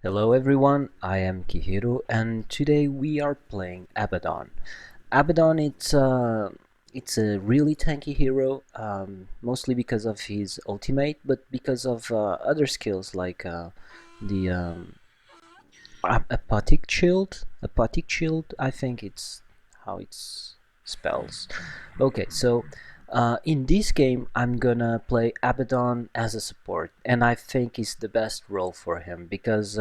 Hello everyone, I am Kihiru and today we are playing Abaddon. Abaddon it's a really tanky hero, mostly because of his ultimate, but because of other skills like the apathic shield. I think it's how it's spells. Okay, so in this game I'm gonna play Abaddon as a support, and I think it's the best role for him because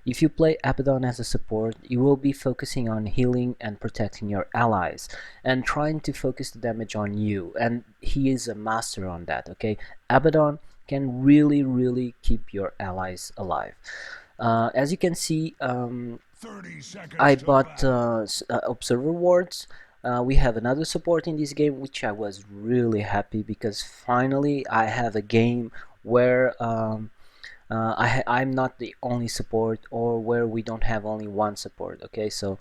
if you play Abaddon as a support, you will be focusing on healing and protecting your allies and trying to focus the damage on you, and he is a master on that. Okay, Abaddon can really keep your allies alive. As you can see, 30 seconds I to bought battle. observer wards. We have another support in this game, which I was really happy because finally I have a game where I'm not the only support, or where we don't have only one support. Okay, so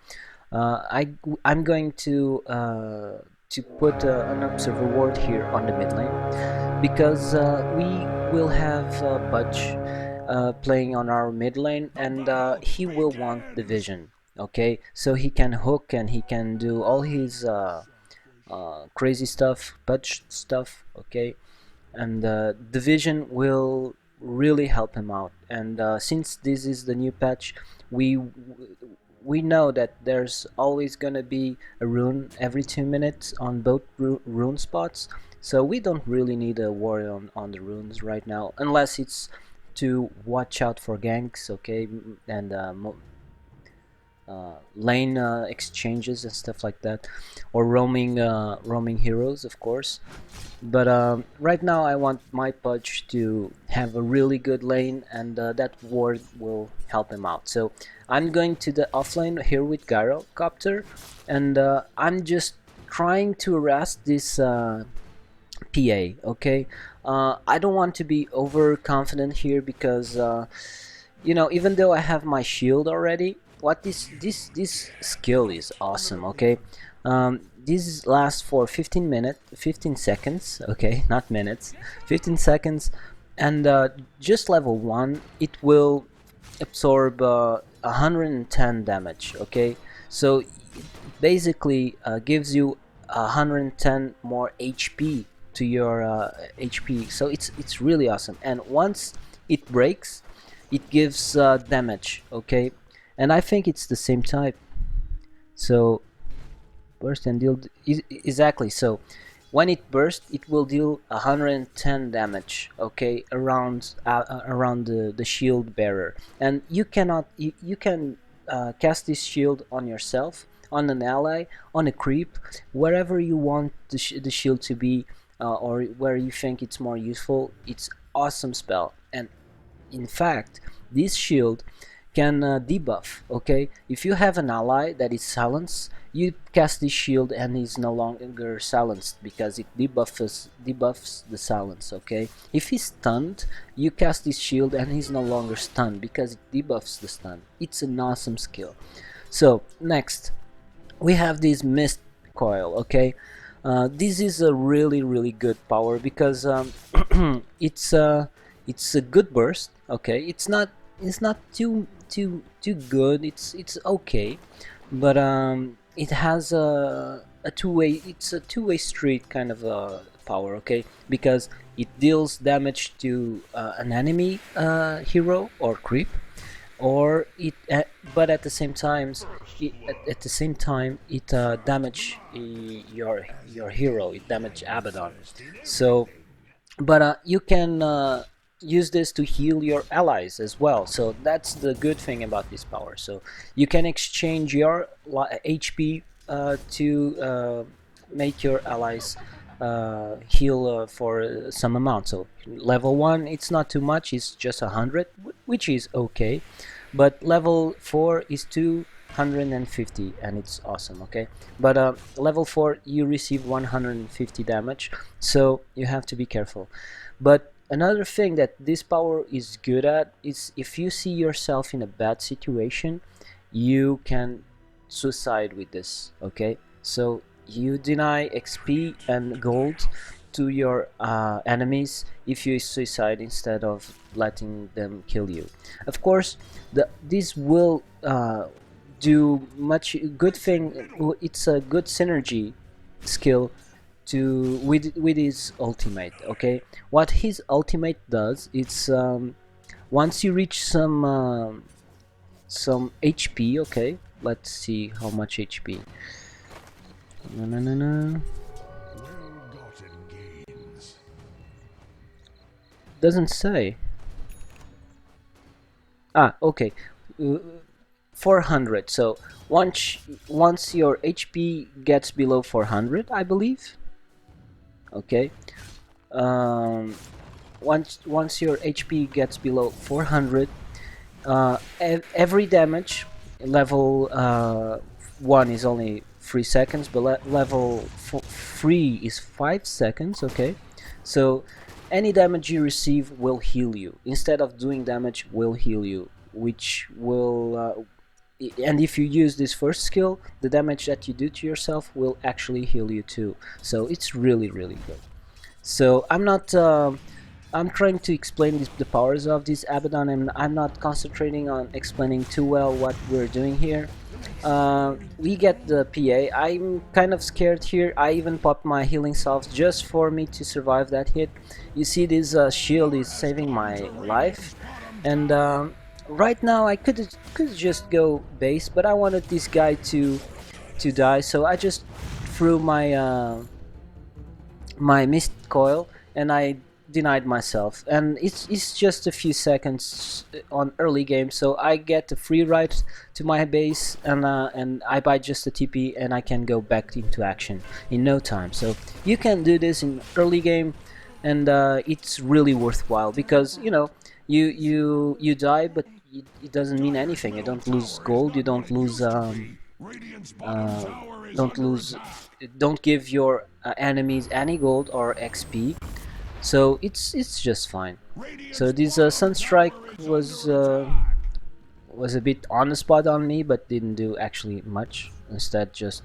I'm going to put an observer ward here on the mid lane because we will have Budge playing on our mid lane, The and battle he will want the begins. vision. Okay, so he can hook and he can do all his crazy stuff, Budge stuff. Okay, and the vision will really help him out. And since this is the new patch, we we know that there's always gonna be a rune every 2 minutes on both rune spots, so we don't really need a worry on the runes right now, unless it's to watch out for ganks. Okay, and lane exchanges and stuff like that, or roaming heroes, of course. But right now I want my Pudge to have a really good lane, and that ward will help him out. So I'm going to the offlane here with Gyrocopter, and I'm just trying to harass this PA. Okay, I don't want to be overconfident here because even though I have my shield already, what this skill is awesome. Okay, this lasts for 15 seconds. Okay, not minutes, 15 seconds, and just level one, it will absorb 110 damage. Okay, so it basically gives you 110 more HP to your HP. So it's really awesome. And once it breaks, it gives damage. Okay, and I think it's the same type. So burst and deal exactly. So when it bursts, it will deal 110 damage. Okay, around the shield bearer, and you can cast this shield on yourself, on an ally, on a creep, wherever you want the shield to be, or where you think it's more useful. It's awesome spell. And in fact, this shield can debuff. Okay, if you have an ally that is silenced, you cast this shield and he's no longer silenced because it debuffs the silence. Okay, if he's stunned, you cast this shield and he's no longer stunned because it debuffs the stun. It's an awesome skill. So next we have this mist coil. Okay, this is a really good power because it's it's a good burst. Okay, it's not too good. It's okay, but it has a two-way. It's a two-way street kind of power. Okay, because it deals damage to an enemy hero or creep, or it but at the same times at the same time it damage your hero. It damage Abaddon. So but you can use this to heal your allies as well, so that's the good thing about this power. So you can exchange your HP to make your allies heal for some amount. So level 1, it's not too much, it's just 100, which is okay, but level 4 is 250, and it's awesome. Okay, but level 4 you receive 150 damage, so you have to be careful. But another thing that this power is good at is, if you see yourself in a bad situation, you can suicide with this. Okay, so you deny XP and gold to your enemies if you suicide instead of letting them kill you. Of course, this will do much good thing. It's a good synergy skill to with his ultimate. Okay, what his ultimate does, it's once you reach some HP. Okay, let's see how much HP. No, no, no, no. Well-gotten gains. Doesn't say. Okay. Uh, 400. So once your HP gets below 400, I believe. Okay. Um, once your HP gets below 400, every damage level 1 is only 3 seconds, but level 3 is 5 seconds. Okay, so any damage you receive will heal you. Instead of doing damage, will heal you, which will and if you use this first skill, the damage that you do to yourself will actually heal you too. So it's really good. So I'm not I'm trying to explain the powers of this Abaddon, and I'm not concentrating on explaining too well what we're doing here. We get the PA. I'm kind of scared here. I even popped my healing salves just for me to survive that hit. You see, this shield is saving my life, and right now I could just go base, but I wanted this guy to die, so I just threw my mist coil, and I denied myself. And it's just a few seconds on early game, so I get a free ride to my base, and I buy just a TP, and I can go back into action in no time. So you can do this in early game, and it's really worthwhile, because you die, but it doesn't mean anything. You don't lose gold, you don't lose Radiant's bottom uh, tower is don't under lose attack. don't give your enemies any gold or XP, so it's just fine. So Radiant's this bottom Sunstrike tower is was under attack. was a bit on the spot on me, but didn't do actually much. Instead, just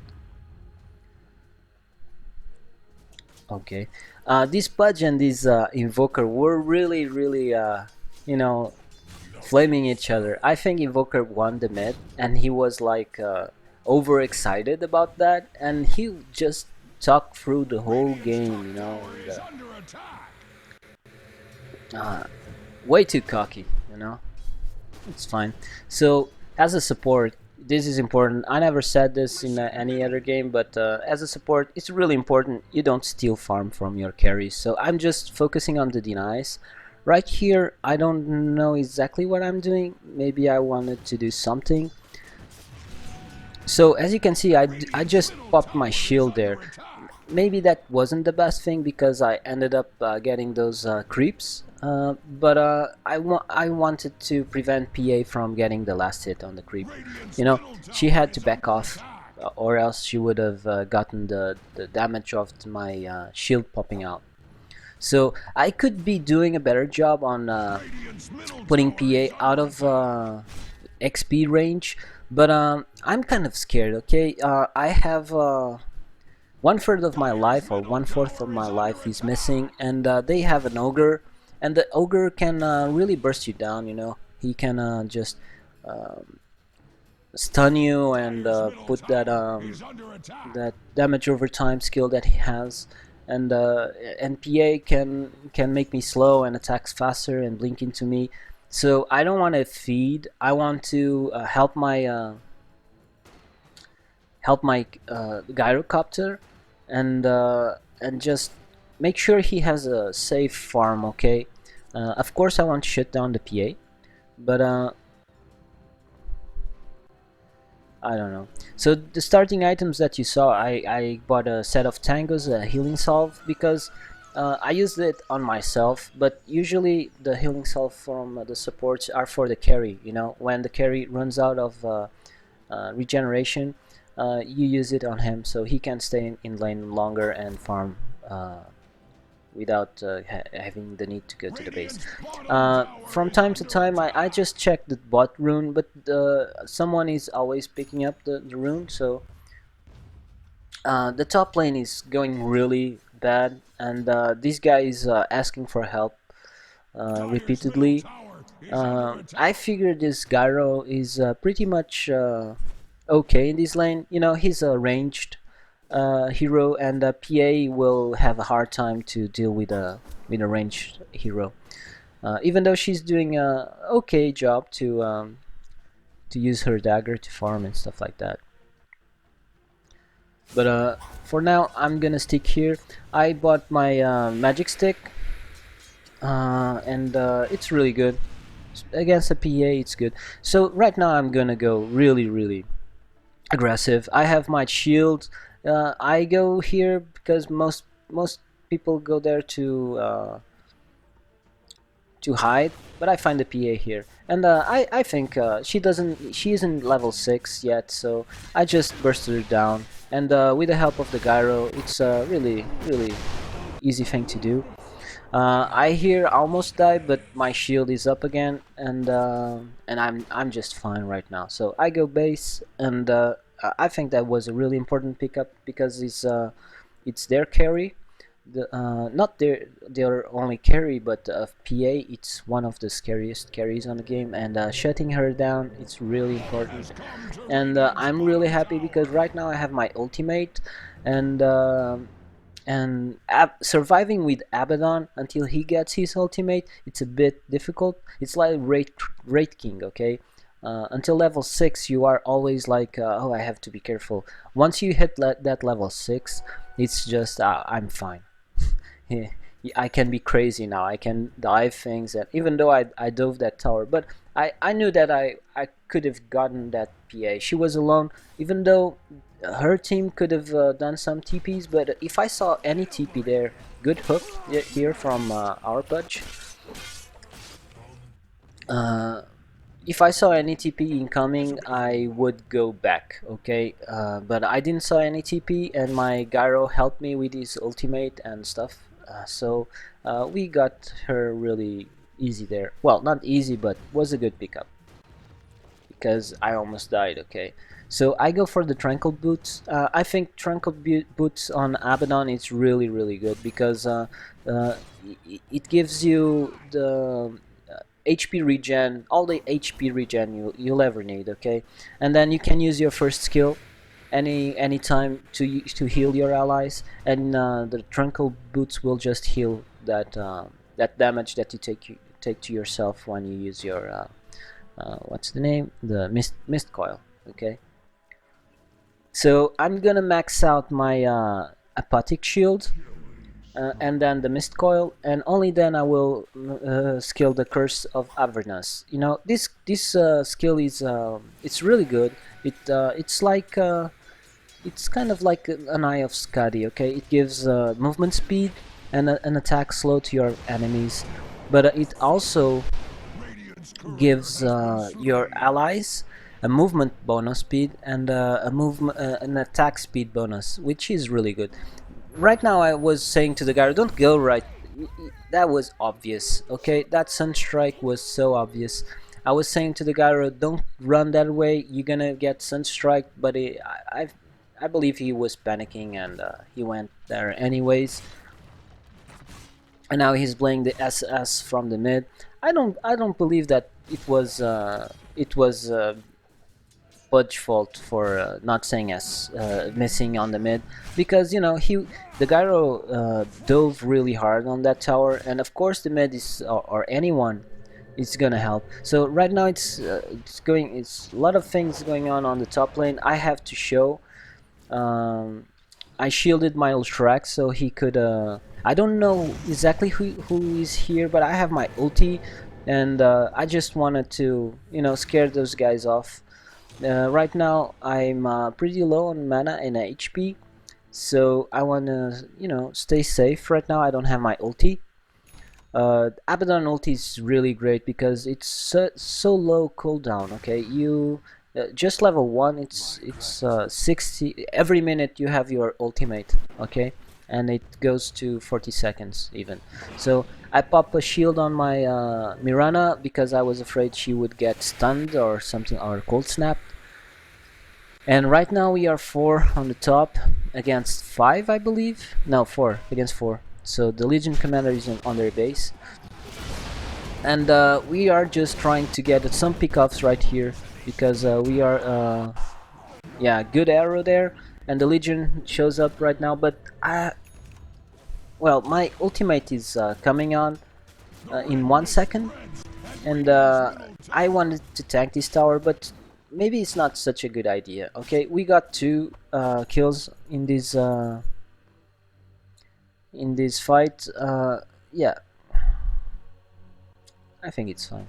okay. This Pudge and this Invoker were really you know flaming each other. I think Invoker won the mid, and he was like overexcited about that, and he just talked through the whole Radiant's game, top tower and is under attack. uh, way too cocky, you know. It's fine. So as a support, this is important. I never said this in any other game, but as a support, it's really important you don't steal farm from your carries. So I'm just focusing on the denies. Right here, I don't know exactly what I'm doing. Maybe I wanted to do something. So as you can see, I just Middle popped my tower is shield there. under attack. Maybe that wasn't the best thing, because I ended up getting those creeps. But I wanted to prevent PA from getting the last hit on the creep. Radiant's You know, middle she tower had to is back under off, attack. or else she would have gotten the damage of my shield popping out. So I could be doing a better job on Radiant's middle putting tower PA is out under of attack. XP range, but I'm kind of scared. Okay, I have 1/3 of my Dire's life, or middle 1/4 of tower my is under life is missing, attack. and they have an ogre, and the ogre can really burst you down. You know, he can just um, stun you, and Dire's middle put that tower is under attack. that damage over time skill that he has, and PA can make me slow and attacks faster and blink into me. So I don't want to feed. I want to help my gyrocopter, and just make sure he has a safe farm. Okay, of course I want to shut down the PA, but I don't know. So the starting items that you saw, I bought a set of tangos, a healing salve, because I used it on myself, but usually the healing salve from the supports are for the carry. You know, when the carry runs out of regeneration, you use it on him, so he can stay in lane longer and farm without having the need to go to the base. Radiant's bottom tower From is time to under time, I attack. just check the bot rune, but someone is always picking up the rune, so the top lane is going bad, and this guy is asking for help Dire's middle repeatedly. tower is under I attack. figure this Gyro is pretty much okay in this lane. You know, he's a ranged hero, and PA will have a hard time to deal with a ranged hero. Even though she's doing a okay job to use her dagger to farm and stuff like that. But for now, I'm gonna stick here. I bought my magic stick, and it's really good against a PA. It's good. So right now, I'm gonna go really aggressive. I have my shield. I go here because most people go there to hide, but I find the PA here, and I think she isn't level 6 yet, so I just bursted her down, and with the help of the gyro, it's a really easy thing to do. I here almost died, but my shield is up again, and I'm just fine right now. So I go base, and I think that was a really important pickup because it's their carry, not their only carry, but PA. It's one of the scariest carries on the game, and shutting her down, it's really important. Has come to And Radiant's I'm really bottom happy because tower. right now I have my ultimate, and surviving with Abaddon until he gets his ultimate, it's a bit difficult. It's like Raid King, okay? Until level 6, you are always like, oh, I have to be careful. Once you hit that level 6, it's just, I'm fine. Yeah, I can be crazy now. I can dive things, and even though I dove that tower, but I knew that I could have gotten that PA. She was alone, even though her team could have done some TPs. But if I saw any TP there, good hook here from our Pudge. Uh, if I saw any TP incoming, I would go back, okay? But I didn't saw any TP, and my Gyro helped me with his ultimate and stuff. So we got her really easy there. Well, not easy, but was a good pickup because I almost died, okay? So I go for the Tranquil Boots. I think Tranquil Boots on Abaddon is really good because uh, it gives you the HP regen, all the HP regen you'll ever need, okay? And then you can use your first skill any time to heal your allies, and the Tranquil Boots will just heal that damage that you take to yourself when you use your what's the name? The mist coil, okay? So I'm gonna max out my apathic shield, and then the mist coil, and only then I will skill the curse of Avernus. You know, this skill is it's really good. It's kind of like an Eye of Skadi. Okay, it gives movement speed and an attack slow to your enemies, but it also Radiant's courier gives has been your slain. allies a movement bonus speed and an attack speed bonus, which is really good. Right now, I was saying to the guy, "Don't go right." That was obvious. Okay, that sunstrike was so obvious. I was saying to the guy, "Don't run that way. You're gonna get sunstrike." But I believe he was panicking, and he went there anyways. And now he's playing the SS from the mid. I don't believe that it was Budge fault for not saying S, missing on the mid, because the gyro dove really hard on that tower, and of course the mid is, or anyone is gonna help. So right now it's a lot of things going on the top lane. I have to show. um, I shielded my Ultrax so he could. I don't know exactly who is here, but I have my ulti, and I just wanted to scare those guys off. Right now I'm pretty low on mana and HP, so I wanna stay safe. Right now I don't have my ulti. Abaddon ulti is really great because it's so low cooldown. Okay, you just level 1. It's 60 every minute. You have your ultimate. Okay, and it goes to 40 seconds even. So I pop a shield on my Mirana because I was afraid she would get stunned or something, or cold snap. And right now we are 4 on the top. against 5, I believe. No, 4 against 4. So the Legion commander is on their base, and we are just trying to get some pickoffs right here because we are yeah, good arrow there, and the Legion shows up right now. But well, my ultimate is coming on in 1 second, and I wanted to tank this tower, but maybe it's not such a good idea. Okay, we got 2 kills in this fight. Yeah, I think it's fine.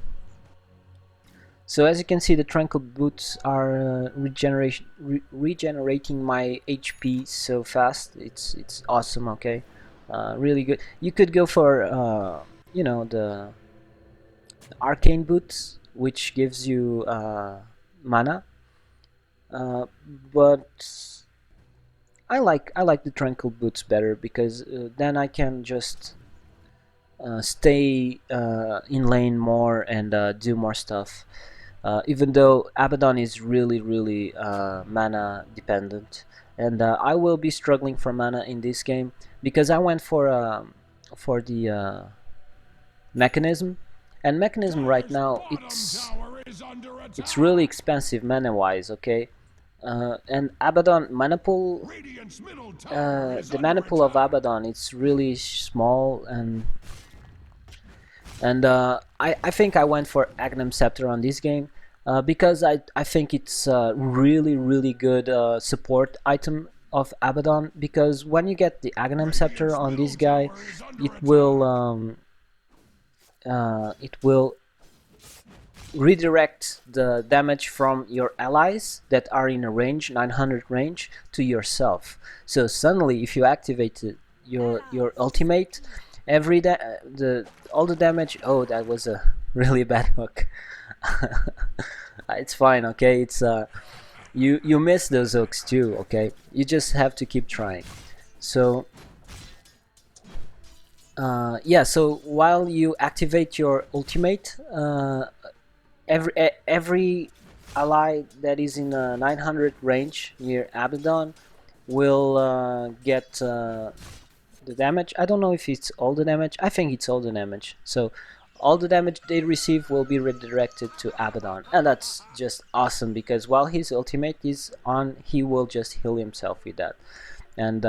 So as you can see, the tranquil boots are regenerating my HP so fast. It's awesome. Okay, really good. You could go for you know, the arcane boots, which gives you mana, uh, but I like the tranquil boots better because then I can just stay in lane more and do more stuff. Even though Abaddon is really mana dependent, and I will be struggling for mana in this game because I went for the mechanism, and mechanism right now it's really expensive mana wise. Okay, and Abaddon mana pool, the mana pool of Abaddon, it's really small, and I think I went for Agnum Scepter on this game because I think it's a really good support item of Abaddon, because when you get the Agnum Scepter on this guy, it will redirect the damage from your allies that are in a range 900 range to yourself. So suddenly, if you activate your ultimate, all the damage. Oh, that was a really bad hook. It's fine. Okay, it's you miss those hooks too. Okay, you just have to keep trying. So yeah, so while you activate your ultimate, every ally that is in a 900 range near Abaddon will get the damage. I don't know if it's all the damage. I think it's all the damage. So all the damage they receive will be redirected to Abaddon, and that's just awesome because while his ultimate is on, he will just heal himself with that. And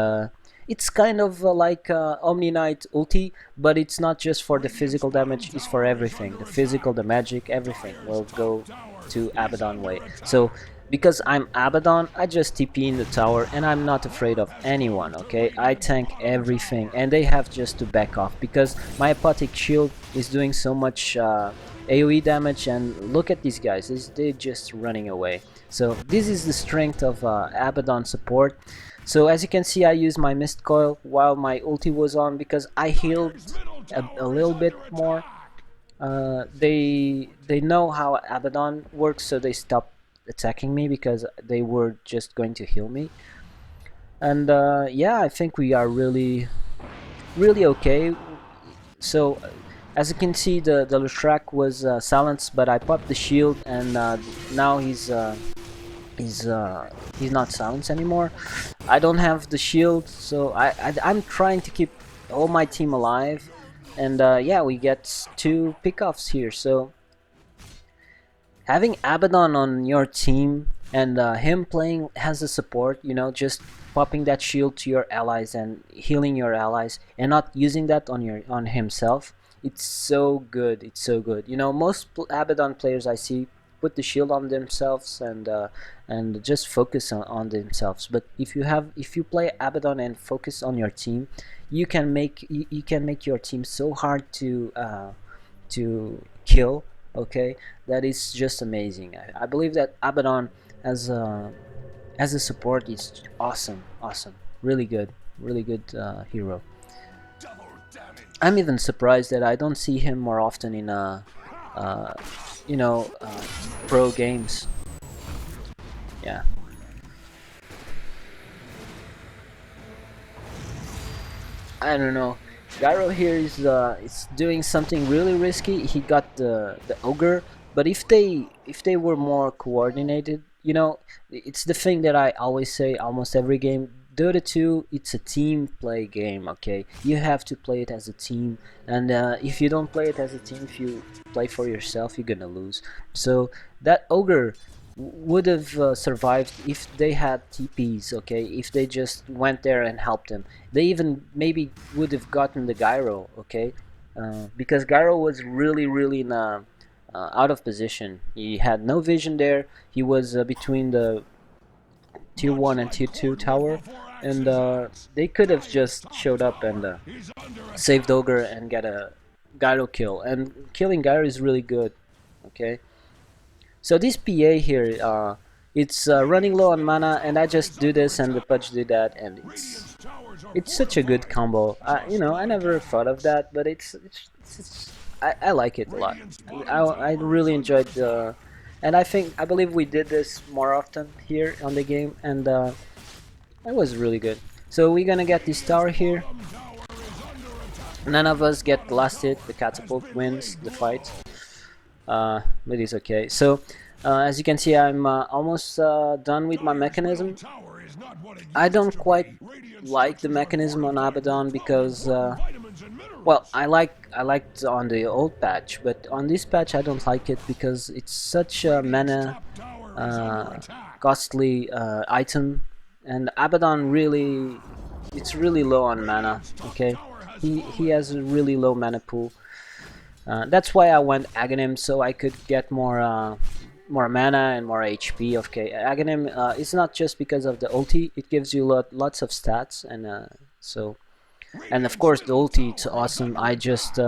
it's kind of like Omni Knight ulti, but it's not just for the physical damage, it's for everything. The physical, the magic, everything will go to Abaddon way. So because I'm Abaddon, I just TP in the tower and I'm not afraid of anyone. Okay, I tank everything and they have just to back off because my Apothic Shield is doing so much AoE damage, and look at these guys, they're just running away. So this is the strength of Abaddon support. So as you can see, I used my Mist Coil while my ulti was on because I healed a little bit more. They know how Abaddon works, so they stopped attacking me because they were just going to heal me. And yeah, I think we are really okay. So as you can see, the Lutrak was silenced, but I popped the shield, and now he's not silenced anymore. I don't have the shield, so I'm trying to keep all my team alive, and yeah, we get 2 pickoffs here. So having Abaddon on your team and him playing as a support, you know, just popping that shield to your allies and healing your allies and not using that on himself, it's so good. It's so good. You know, most Abaddon players I see put the shield on themselves and just focus on themselves. But if you play Abaddon and focus on your team, you can make your team so hard to kill. Okay, that is just amazing. I believe that Abaddon as a support is awesome, really good, hero. I'm even surprised that I don't see him more often in uh, you know, pro games. Yeah. I don't know. Gyro here is doing something really risky. He got the ogre, but if they were more coordinated, you know, it's the thing that I always say almost every game. Dota 2, it's a team play game, okay? You have to play it as a team, and if you don't play it as a team, if you play for yourself, you're gonna lose. So that ogre would have survived if they had TPs, okay? If they just went there and helped him. They even maybe would have gotten the gyro, okay? Because gyro was really in out of position. He had no vision there. He was between the tier 1 and tier 2 tower, and they could have just showed up and saved ogre and get a gyro kill, and killing gyro is really good, okay? So this PA here, it's running low on mana, and I just do this and the Pudge do that, and it's such a good combo. You know, I never thought of that, but I like it a lot. I really enjoyed the, and I believe we did this more often here on the game, and it was really good. So we're gonna get this tower here. None of us get the last hit. The catapult wins the fight. But it's okay. So as you can see, I'm almost done with my mechanism. I don't quite like the mechanism on Abaddon because well, I liked on the old patch, but on this patch I don't like it because it's such a mana costly item, and Abaddon really, it's really low on mana. Okay, he has a really low mana pool. That's why I went Aghanim, so I could get more mana and more HP. Okay, Aghanim is not just because of the ulti; it gives you lots of stats, and so, and of course the ulti, it's awesome. I just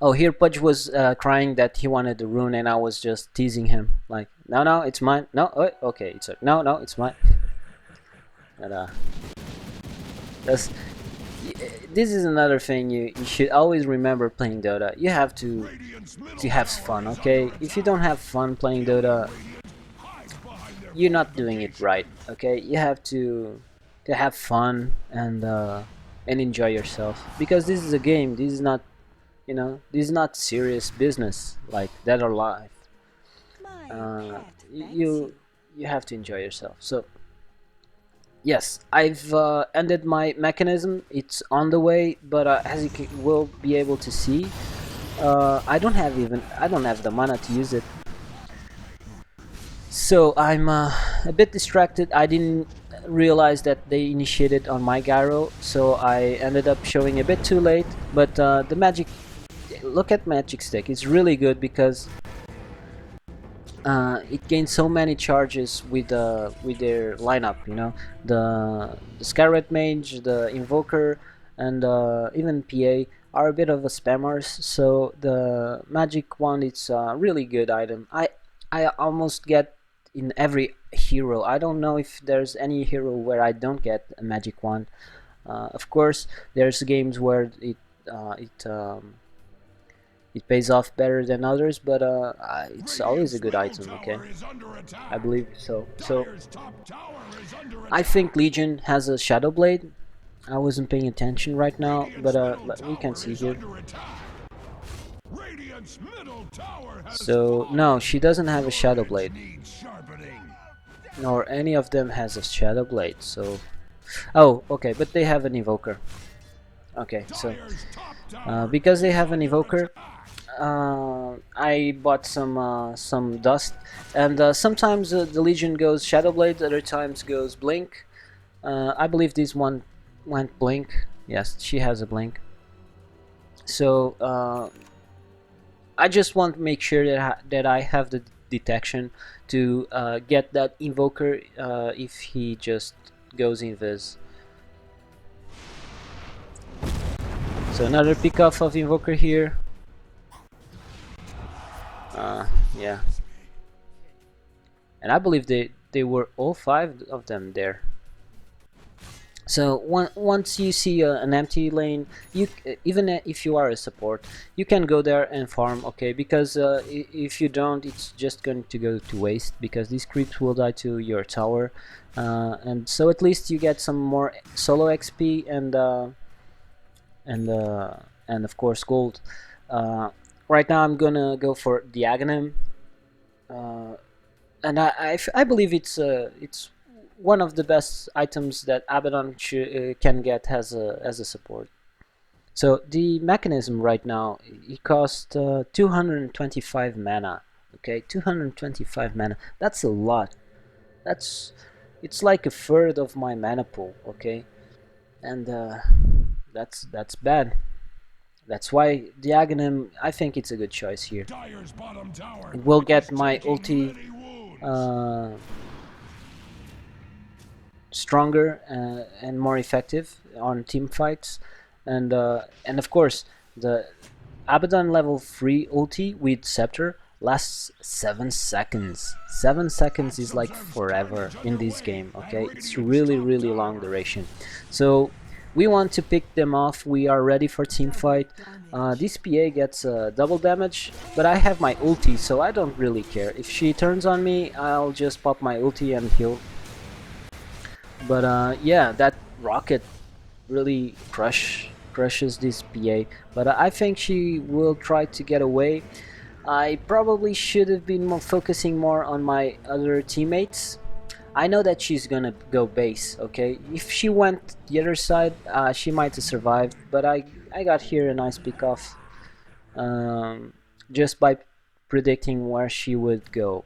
oh, here Pudge was crying that he wanted the rune, and I was just teasing him like, no, it's mine. No, oh, okay, it's no, it's mine. But that's. This is another thing you should always remember playing Dota. You have to have fun, okay? If you don't have fun playing Dota, you're not doing it right, okay? You have to have fun and enjoy yourself, because this is a game. This is not, you know, this is not serious business like Dead or Alive. You have to enjoy yourself. So yes, I've ended my mechanism. It's on the way, but as you will be able to see, I don't have the mana to use it. So I'm a bit distracted. I didn't realize that they initiated on my gyro, so I ended up showing a bit too late. But the magic, look at magic stick. It's really good because it gains so many charges with their lineup. You know, the Scarlet Mage, the Invoker, and even PA are a bit of a spammers. So the magic one, it's a really good item. I almost get in every hero. I don't know if there's any hero where I don't get a magic one. Of course, there's games where it pays off better than others, but it's always a good item, okay? I believe so. So I think Legion has a Shadow Blade. I wasn't paying attention right now, but we can see here. So no, she doesn't have a Shadow Blade, nor any of them has a Shadow Blade. So oh, okay, but they have an Evoker. Okay, so because they have an Evoker, I bought some dust, and sometimes the Legion goes Shadow Blade, other times goes Blink. I believe this one went Blink. Yes, she has a Blink. So I just want to make sure that I have the detection to get that Invoker if he just goes invis. So another pick off of Invoker here. Yeah, and I believe they were all 5 of them there. So once you see an empty lane, you even if you are a support, you can go there and farm, okay? Because if you don't, it's just going to go to waste, because these creeps will die to your tower, and so at least you get some more solo XP and of course gold. Right now I'm gonna go for the Aghanim, and I believe it's one of the best items that Abaddon can get as a support. So the mechanism right now, it costs 225 mana. Okay, 225 mana. That's a lot. That's it's like a third of my mana pool. Okay, and that's bad. That's why the Aghanim, I think it's a good choice here. It will get my ulti stronger and more effective on team fights, and of course the Abaddon level 3 ulti with Scepter lasts 7 seconds. 7 seconds is like forever in this game, okay? It's really long duration. So we want to pick them off. We are ready for team fight. This PA gets double damage, but I have my ulti, so I don't really care. If she turns on me, I'll just pop my ulti and heal. But yeah, that rocket really crushes this PA. But I think she will try to get away. I probably should have been focusing more on my other teammates. I know that she's gonna go base, okay? If she went the other side, she might have survived, but I got here a nice pick off just by predicting where she would go.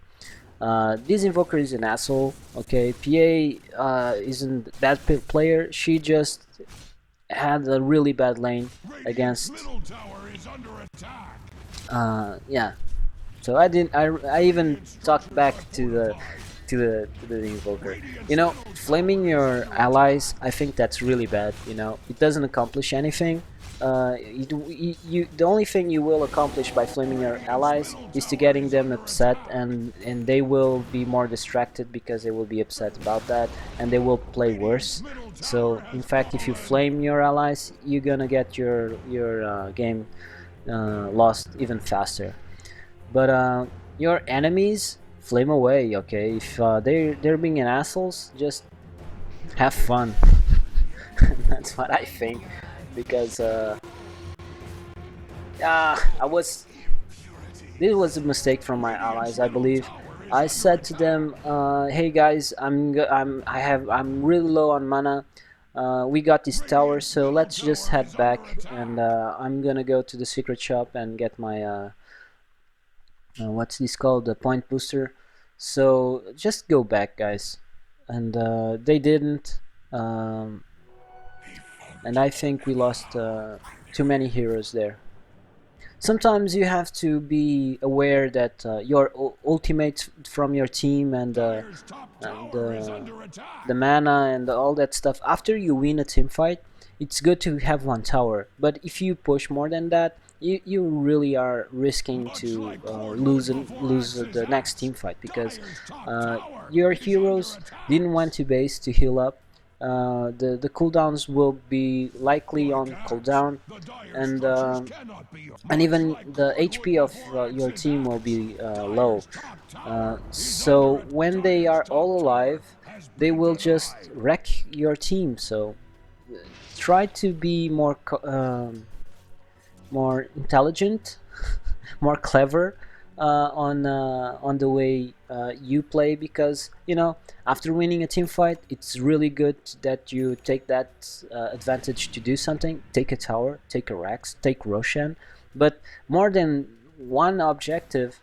This invoker is an asshole, okay? PA isn't a bad player, she just had a really bad lane against yeah, so I even talked back to the invoker. You know, flaming your allies, I think that's really bad. You know, it doesn't accomplish anything. The only thing you will accomplish by flaming your allies is to getting them upset, and they will be more distracted because they will be upset about that, and they will play worse. So in fact, if you flame your allies, you're gonna get your game lost even faster. But your enemies, flame away, okay? If they're being an assholes, just have fun. That's what I think, because this was a mistake from my allies, I believe. I said to them, "Hey guys, I'm really low on mana. We got this tower, so let's just head back, and I'm gonna go to the secret shop and get my what's this called, the point booster. So just go back, guys." And they didn't, and I think we lost too many heroes there. Sometimes you have to be aware that your ultimates from your team and the mana and all that stuff, after you win a team fight, it's good to have one tower. But if you push more than that, you really are risking to lose the next team fight, because your heroes didn't want to base to heal up. The cooldowns will be likely on cooldown, and even the HP of your team will be low. So when they are all alive, they will just wreck your team. So try to be more intelligent, more clever on the way you play, because you know, after winning a team fight, it's really good that you take that advantage to do something. Take a tower, take a Rex, take Roshan, but more than one objective,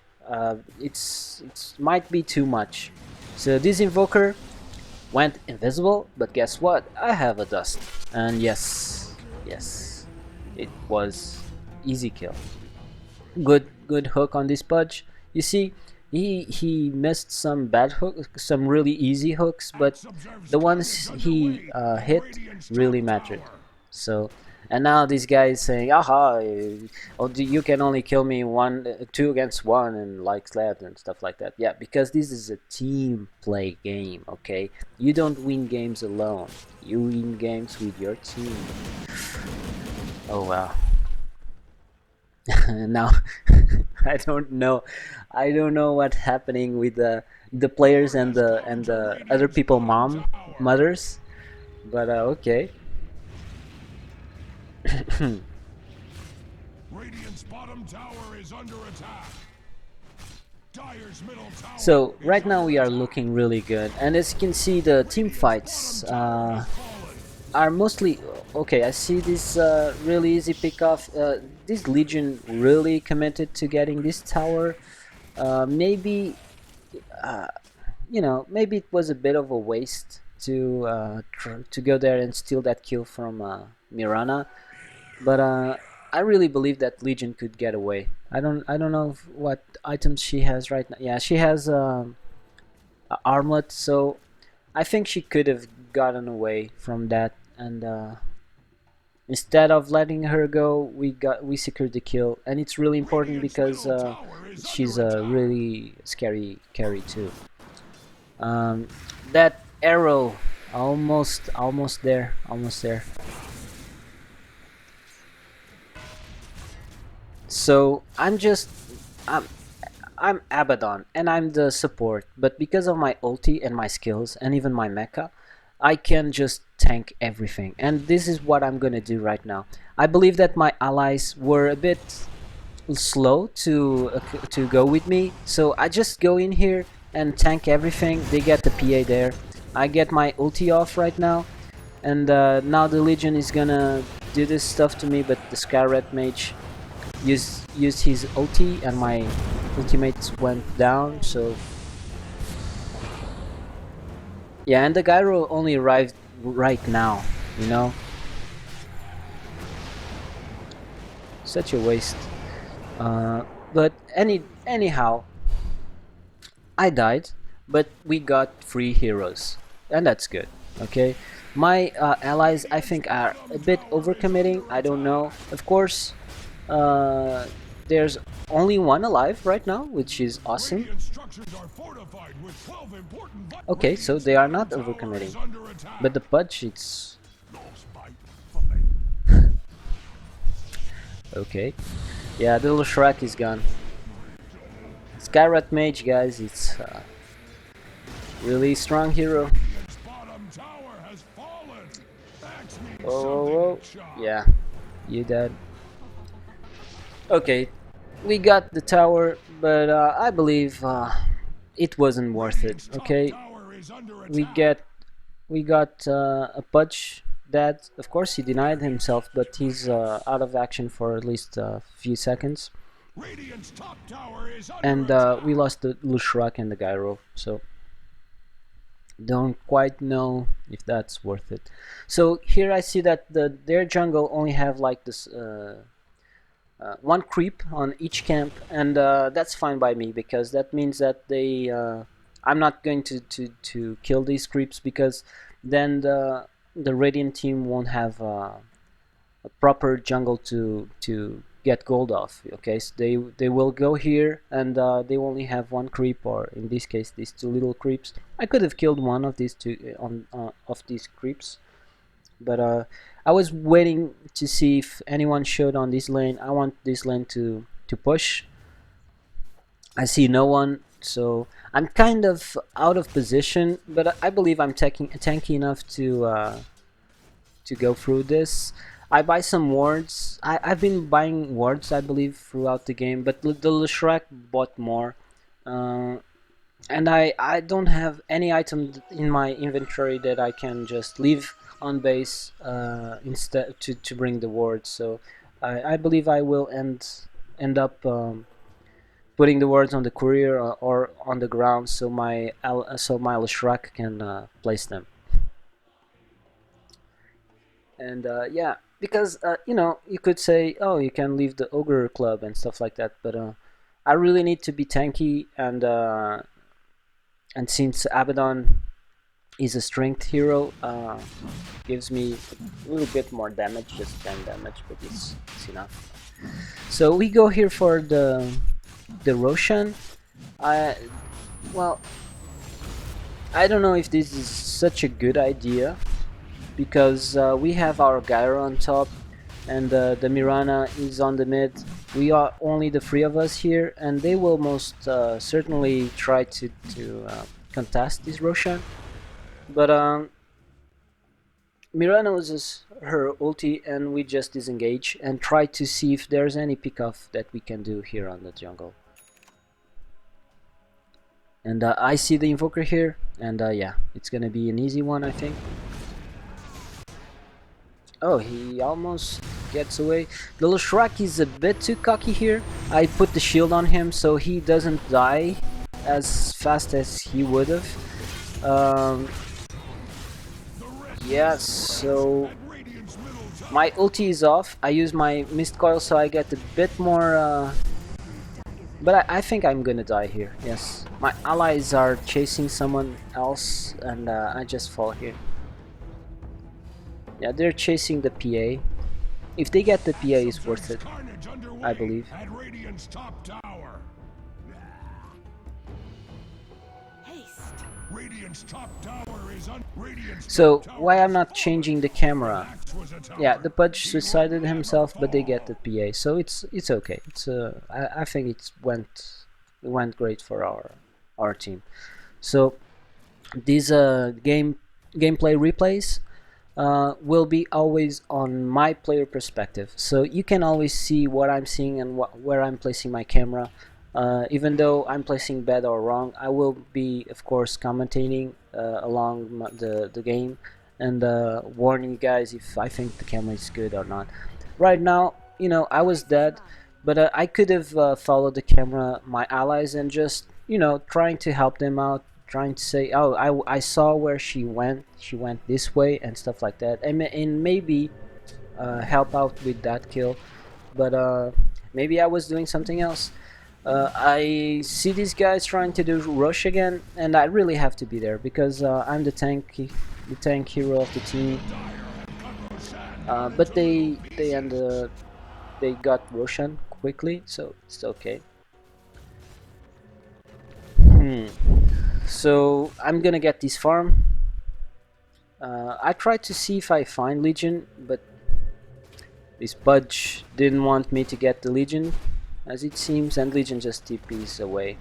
it's might be too much. So this invoker went invisible, but guess what? I have a dust, and yes, it was easy kill. Good hook on this Pudge. You see, he missed some bad hooks, some really easy hooks, but the ones he hit really mattered. So, and now this guy is saying, "Aha! You can only kill me 2 against 1 and like that and stuff like that." Yeah, because this is a team play game. Okay, you don't win games alone. You win games with your team. Oh wow. Now I don't know. I don't know what's happening with the players and the other people mothers, but okay. Radiant's bottom tower is under attack. So right now we are looking really good, and as you can see, the team fights are mostly okay. I see this really easy pick off. This Legion really committed to getting this tower. Maybe you know, maybe it was a bit of a waste to go there and steal that kill from Mirana, but I really believe that Legion could get away. I don't know what items she has right now. Yeah, she has a armlet, so I think she could have gotten away from that, and instead of letting her go, we secured the kill, and it's really important because she's a really scary carry too. Um, that arrow, almost there, almost there. So I'm Abaddon and I'm the support, but because of my ulti and my skills and even my mecha, I can just tank everything. And this is what I'm gonna do right now. I believe that my allies were a bit slow to go with me, so I just go in here and tank everything. They get the PA there. I get my ulti off right now, and now the Legion is gonna do this stuff to me, but the Skyrat Mage used his ulti and my ultimates went down, so yeah, and the gyro only arrived right now, you know? Such a waste. But anyhow, I died, but we got 3 heroes, and that's good, okay? My allies, I think, are a bit overcommitting, I don't know. Of course, uh, there's only one alive right now, which is awesome. Okay, so they are not overcommitting. But the Pudge, it's... okay. Yeah, the little Shrek is gone. Skyrat Mage, guys, it's really strong hero. Oh, yeah, you dead. Okay, we got the tower, but I believe it wasn't worth it. Okay, we get we got a Pudge that, of course, he denied himself, but he's out of action for at least a few seconds. And we lost the Lushrak and the Gyro, so don't quite know if that's worth it. So here I see that their jungle only have like this one creep on each camp, and that's fine by me, because that means that they I'm not going to kill these creeps, because then the Radiant team won't have a proper jungle to get gold off. Okay, so they will go here, and they only have one creep, or in this case these 2 little creeps. I could have killed one of these 2 of these creeps, but I was waiting to see if anyone showed on this lane. I want this lane to push. I see no one, so I'm kind of out of position, but I believe I'm tanky enough to go through this. I buy some wards. I've been buying wards, I believe, throughout the game, but the Shrek bought more. Uh, and I don't have any item in my inventory that I can just leave on base instead to bring the ward. So I believe I will end up putting the wards on the courier, or on the ground, so my Leshrac can place them. And yeah, because you know, you could say, oh, you can leave the ogre club and stuff like that, but I really need to be tanky, and since Abaddon is a strength hero, gives me a little bit more damage, just 10 damage, but it's enough. So we go here for the Roshan. Well, I don't know if this is such a good idea, because we have our Gyro on top, and the Mirana is on the mid. We are only the 3 of us here, and they will most certainly try to contest this Roshan. But Mirana uses her ulti, and we just disengage and try to see if there's any pick-off that we can do here on the jungle. And I see the invoker here, and yeah, it's gonna be an easy one, I think. Oh, he almost gets away. The little Shrek is a bit too cocky here. I put the shield on him so he doesn't die as fast as he would have. Yeah, so my ulti is off. I use my mist coil so I get a bit more but I think I'm gonna die here, yes. My allies are chasing someone else and I just fall here. Yeah, they're chasing the PA. If they get the PA, it's worth it, I believe. So, why I'm not changing the camera? Yeah, the Pudge suicided himself, but they get the PA, so it's okay. I think it went great for our team. So these gameplay replays will be always on my player perspective, so you can always see what I'm seeing and where I'm placing my camera. Even though I'm placing bad or wrong, I will be, of course, commentating along the game and warning you guys if I think the camera is good or not. Right now, you know, I was dead, but I could have followed the camera, my allies, and just, you know, trying to help them out, trying to say, oh, I saw where she went this way and stuff like that, and maybe help out with that kill. But maybe I was doing something else. I see these guys trying to do rush again, and I really have to be there because I'm the tank hero of the team. But they got Roshan quickly, so it's okay. So I'm gonna get this farm. I tried to see if I find Legion, but this Pudge didn't want me to get the Legion, as it seems, and Legion just TPs away.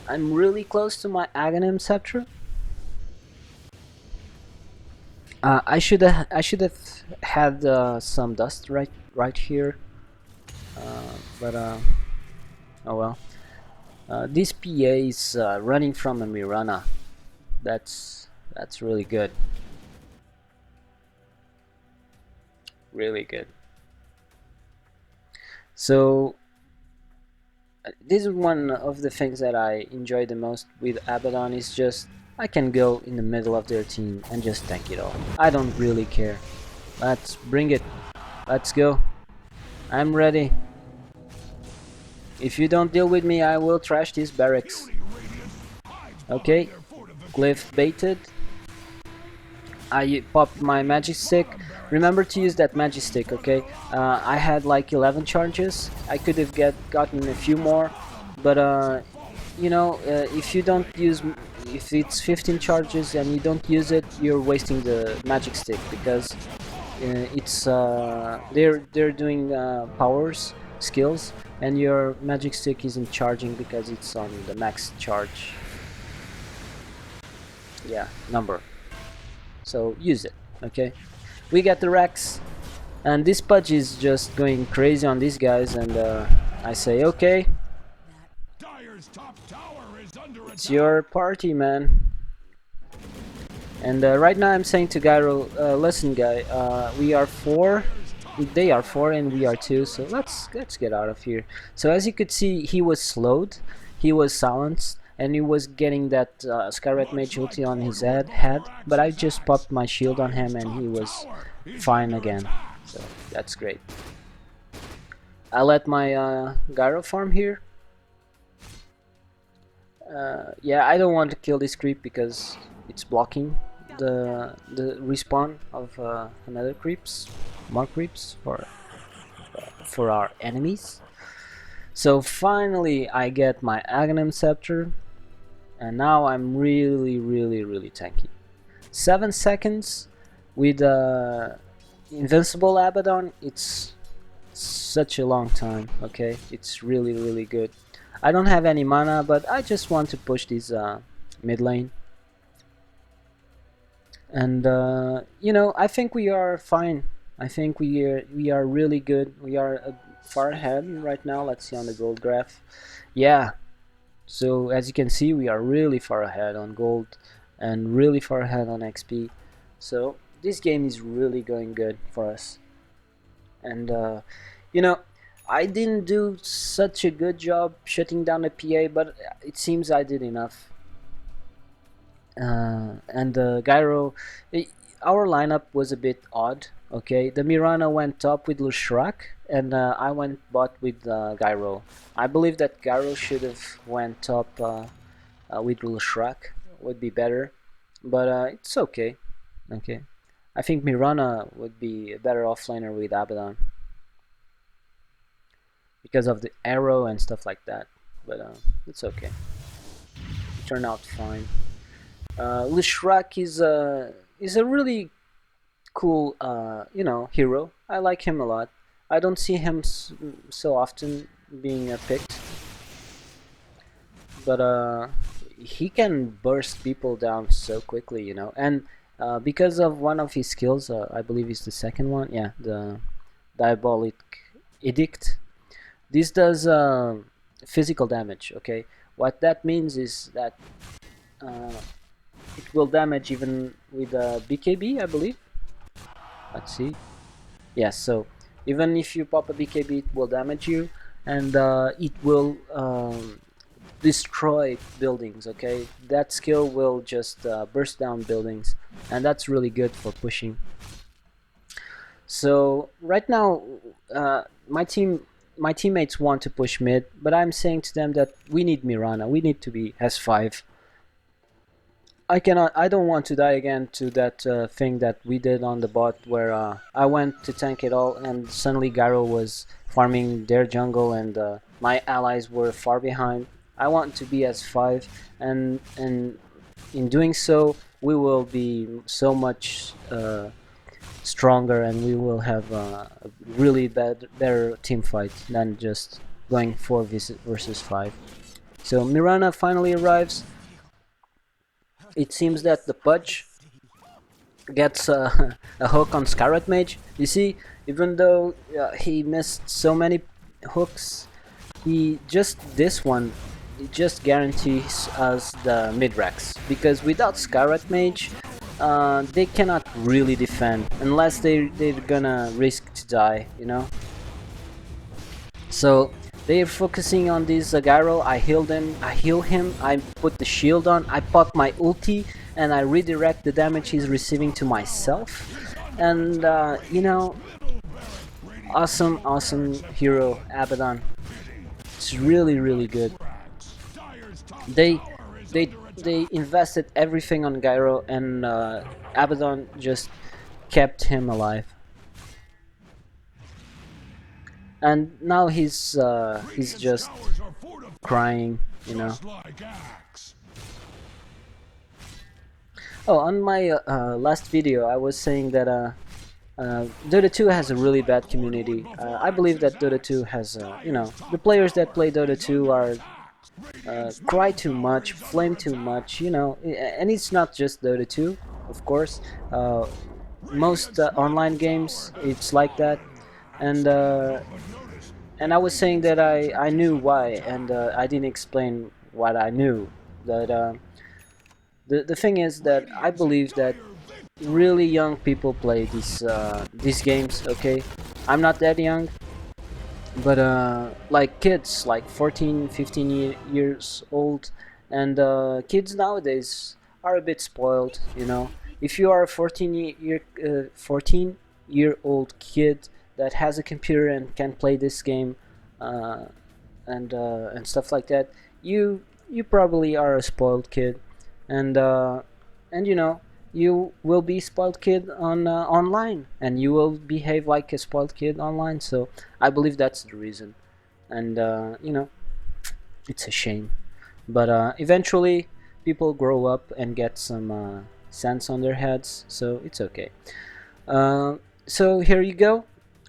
I'm really close to my Aghanim Scepter. I should have had some dust right here, but oh well. This PA is running from a Mirana. That's really good. Really good. So this is one of the things that I enjoy the most with Abaddon, is just I can go in the middle of their team and just tank it all. I don't really care. Let's bring it. Let's go. I'm ready. If you don't deal with me, I will trash these barracks. Okay, Glyph baited. I popped my magic stick. Remember to use that magic stick, okay? I had like 11 charges. I could have gotten a few more, but you know, if you don't use, if it's 15 charges and you don't use it, you're wasting the magic stick because it's they're doing powers, skills, and your magic stick isn't charging because it's on the max charge. Yeah, number. So use it, okay? We got the Rex, and this Pudge is just going crazy on these guys, and I say, okay, it's your party, man. And right now I'm saying to Gyro, listen guy, we are 4, they are 4 and we are 2, so let's get out of here. So as you could see, he was slowed, he was silenced, and he was getting that Skyret Mage ulti on his head, but I just popped my shield on him and he was fine again, so that's great. I let my Gyro farm here. Yeah, I don't want to kill this creep because it's blocking the respawn of another creeps, more creeps for our enemies. So finally I get my Aghanim Scepter, and now I'm really tanky. 7 seconds with Invincible Abaddon, it's such a long time, okay? It's really good. I don't have any mana, but I just want to push this mid lane. And you know, I think we are fine. I think we are really good. We are far ahead right now. Let's see on the gold graph. Yeah, So as you can see, we are really far ahead on gold and really far ahead on XP. So this game is really going good for us. And you know, I didn't do such a good job shutting down the PA, but it seems I did enough. And Gyro, i our lineup was a bit odd. Okay, the Mirana went top with Lushrak, and I went bot with Gyro. I believe that Gyro should have went top with Lushrak, would be better, but it's okay. Okay, I think Mirana would be a better offlaner with Abaddon because of the arrow and stuff like that. But it's okay. It turned out fine. Lishrak is a really cool hero. I like him a lot. I don't see him so often being picked, but he can burst people down so quickly, and because of one of his skills, I believe is the second one. Yeah, the diabolic edict. This does physical damage. Okay, what that means is that uh, it will damage even with a BKB, I believe. Let's see. Yes, so even if you pop a BKB, it will damage you, and it will destroy buildings. Okay, that skill will just burst down buildings, and that's really good for pushing. So right now, my teammates want to push mid, but I'm saying to them that we need Mirana. We need to be S5. I don't want to die again to that thing that we did on the bot where I went to tank it all and suddenly Gyro was farming their jungle and my allies were far behind. I want to be as 5, and in doing so we will be so much stronger, and we will have a really better team fight than just going 4 versus 5. So Mirana finally arrives. It seems that the Pudge gets a hook on Scarlet Mage. You see, even though he missed so many hooks, he just this one it just guarantees us the mid-racks, because without Scarlet Mage they cannot really defend unless they're gonna risk to die, So they're focusing on this Gyro. I heal him, I put the shield on, I pop my ulti, and I redirect the damage he's receiving to myself. And awesome hero, Abaddon. It's really good. They they they invested everything on Gyro, and Abaddon just kept him alive. And now he's just crying, Oh, on my last video, I was saying that Dota 2 has a really bad community. I believe that Dota 2 has, the players that play Dota 2 are cry too much, flame too much, and it's not just Dota 2, of course. Most online games, it's like that, and I was saying that I knew why, and I didn't explain what I knew. That the thing is that I believe that really young people play these games. Okay, I'm not that young, but like kids, like 14, 15 years old, and kids nowadays are a bit spoiled. If you are a 14-year-old kid that has a computer and can play this game, uh, and stuff like that, you probably are a spoiled kid, and you will be spoiled kid on online, and you will behave like a spoiled kid online. So I believe that's the reason, and it's a shame, but eventually people grow up and get some sense on their heads, so it's okay. uh, so here you go,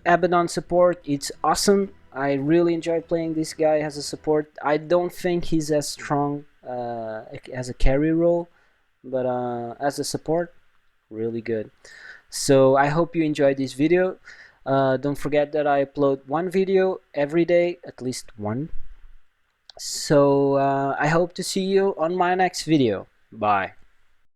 Abaddon support. It's awesome. I really enjoy playing this guy as a support. I don't think he's as strong as a carry role, but as a support, really good. So I hope you enjoyed this video. Don't forget that I upload one video every day, at least one. So I hope to see you on my next video. Bye.